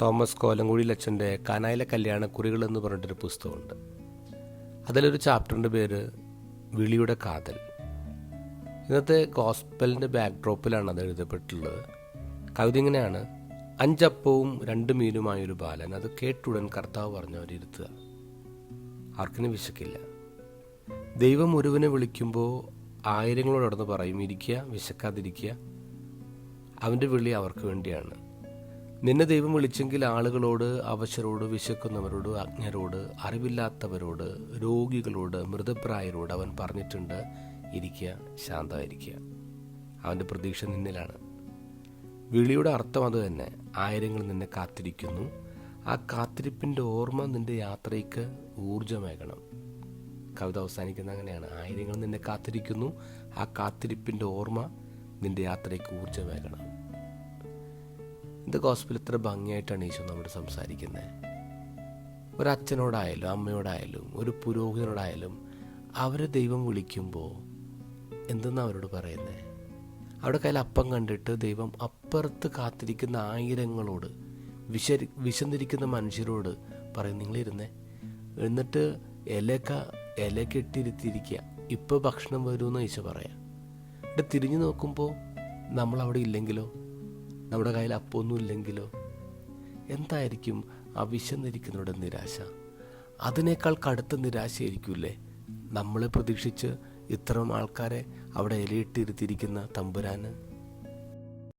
Thomas കോലങ്കുഴിയിലച്ഛൻ്റെ കാനായിലെ കല്യാണക്കുറികൾ എന്ന് പറഞ്ഞിട്ടൊരു പുസ്തകമുണ്ട്. അതിലൊരു ചാപ്റ്ററിൻ്റെ പേര് വിളിയുടെ കാതൽ. ഇന്നത്തെ ഗോസ്പലിൻ്റെ ബാക്ക്ഡ്രോപ്പിലാണ് അത് എഴുതപ്പെട്ടുള്ളത്. കവിത ഇങ്ങനെയാണ്: 5 അപ്പവും 2 മീനുമായൊരു ബാലൻ, അത് കേട്ടുടൻ കർത്താവ് പറഞ്ഞവരിരുത്തുക. ആർക്കിനും വിശക്കില്ല. ദൈവം ഒരുവനെ വിളിക്കുമ്പോൾ ആയിരങ്ങളോട് നടന്ന് പറയും, ഇരിക്കുക, വിശക്കാതിരിക്കുക. അവൻ്റെ വിളി അവർക്ക് വേണ്ടിയാണ്. നിന്നെ ദൈവം വിളിച്ചെങ്കിൽ ആളുകളോട്, അവശരോട്, വിശക്കുന്നവരോട്, അജ്ഞരോട്, അറിവില്ലാത്തവരോട്, രോഗികളോട്, മൃതപ്രായരോട് അവൻ പറഞ്ഞിട്ടുണ്ട്, ഇരിക്കുക, ശാന്തമായിരിക്കുക. അവൻ്റെ പ്രതീക്ഷ നിന്നിലാണ്. വിളിയുടെ അർത്ഥം അത് തന്നെ. ആയിരങ്ങൾ നിന്നെ കാത്തിരിക്കുന്നു. ആ കാത്തിരിപ്പിൻ്റെ ഓർമ്മ നിൻ്റെ യാത്രയ്ക്ക് ഊർജമേകണം. കവിത അവസാനിക്കുന്ന അങ്ങനെയാണ്: ആയിരങ്ങൾ നിന്നെ കാത്തിരിക്കുന്നു, ആ കാത്തിരിപ്പിൻ്റെ ഓർമ്മ നിൻ്റെ യാത്രയ്ക്ക് ഊർജമേകണം. ഇത് ഗോസ്പൽ ഇത്ര ഭംഗിയായിട്ടാണ് ഈശോ നമ്മോട് സംസാരിക്കുന്നത്. ഒരച്ഛനോടായാലും അമ്മയോടായാലും ഒരു പുരോഹിതനോടായാലും അവരെ ദൈവം വിളിക്കുമ്പോൾ എന്തെന്നാണ് അവരോട് പറയുന്നത്? അവിടെ കയ്യിൽ അപ്പം കണ്ടിട്ട് ദൈവം അപ്പുറത്ത് കാത്തിരിക്കുന്ന ആയിരങ്ങളോട്, വിശന്നിരിക്കുന്ന മനുഷ്യരോട് പറയും, നിങ്ങളിരുന്നേ, എന്നിട്ട് ഇലയൊക്കെ ഇട്ടിരുത്തിയിരിക്കുക, ഇപ്പോൾ ഭക്ഷണം വരുമെന്ന് ഈശോ പറയാം. എന്നിട്ട് തിരിഞ്ഞു നോക്കുമ്പോൾ നമ്മളവിടെ ഇല്ലെങ്കിലോ, നമ്മുടെ കയ്യിൽ അപ്പമൊന്നും ഇല്ലെങ്കിലോ, എന്തായിരിക്കും ആ വിശന്നിരിക്കുന്നവരുടെ നിരാശ? അതിനേക്കാൾ കടുത്ത നിരാശയായിരിക്കില്ലേ നമ്മളെ പ്രതീക്ഷിച്ച് ഇത്തരം ആൾക്കാരെ അവിടെ ഇലയിട്ടിരുത്തിയിരിക്കുന്ന തമ്പുരാന്?